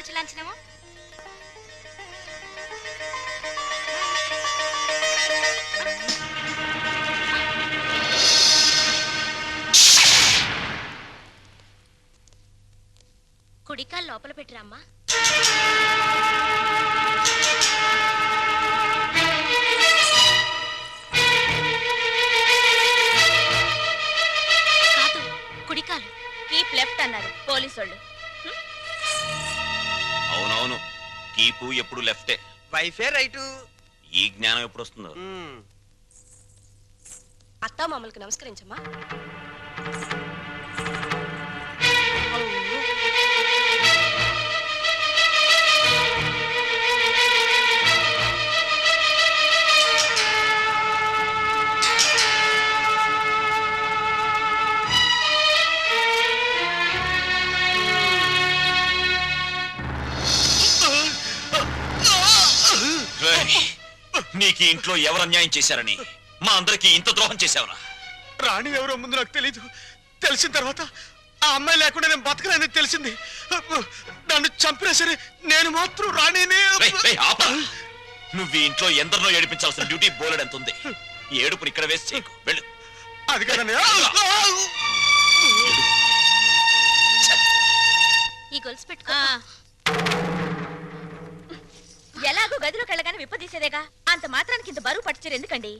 పడుచు లాంఛనము. కుడికాలు లోపల పెట్టిరామ్మా. కాదు, కుడికాలు. కీప్ లెఫ్ట్ అన్నారు పోలీసోళ్ళు. అవునవును, కీపు ఎప్పుడు లెఫ్టే, వైఫే రైటు. ఈ జ్ఞానం ఎప్పుడు వస్తుందో. అత్తా మామలకు నమస్కరించమ్మా. నీకు ఇంట్లో ఎవరు అన్యాయం చేశారని మా అందరికి ఇంత ద్రోహం చేశావరా? రాణి ఎవరో ముందు నాకు తెలీదు. తెలిసిన తర్వాత ఆ అమ్మాయి లేకుండా నేను బతకలేని తెలిసింది. నన్ను చంపినా సరే నేను మాత్రం రాణిని. నువ్వు ఈ ఇంట్లో ఎందరినో ఏడిపించాల్సిన డ్యూటీ బోలెడ్ ఎంత ఉంది. ఈ ఏడుపుని ఇక్కడ వేసి చేయకు, వెళ్ళు. అది కదండి. ఈ గొలుసు పెట్టుకో. ఎలాగో గదిలోకి వెళ్ళగానే విప్పదీసేదేగా, అంత మాత్రానికి ఇంత బరువు పట్టుచీరు ఎందుకండి?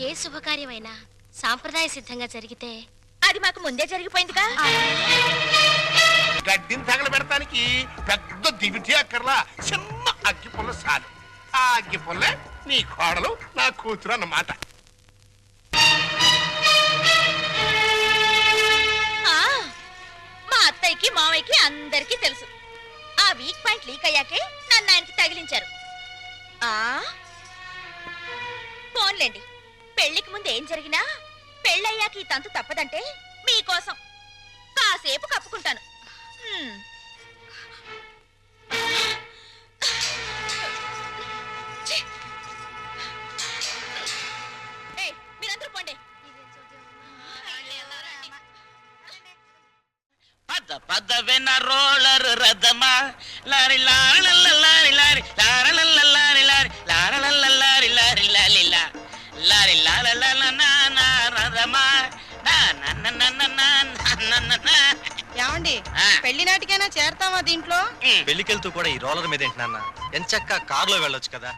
ఏ శుభకార్యమైనా సాంప్రదాయ సిద్ధంగా జరిగితే అది మాకు ముందే జరిగిపోయిందిగా. గడ్డిని తగలబెడటానికి పెద్ద దివిటి అక్కర్లా, చిన్న అగ్గి పుల్ల సాలు. ఆ అగ్గి పుల్లే నీ కోడలు నా కూతురు అన్నమాట. మా అత్తయ్యకి మావయ్యకి అందరికీ తెలుసు. ఆ వీక్ పాయింట్ లీక్ అయ్యాకే నన్ను ఆయనకి తగిలించారు. ఫోన్లేండి, పెళ్లికి ముందు ఏం జరిగినా పెళ్ళయ్యాక ఈ తంతు తప్పదంటే మీకోసం కాసేపు కప్పుకుంటాను. మీరందరూ పోండి. పద వెన రోలర్ రథమా లారి లారి లారి లారి లారి లారి లారి లారి లారి లారి లారి లారి లారి రథమా. ఏమండి, పెళ్లి నాటికైనా చేరతావా దీంట్లో? పెళ్లికెళ్తూ కూడా ఈ రోలర్ మీద ఏంటి నాన్న? ఎంచక్క కారులో వెళ్ళొచ్చు కదా.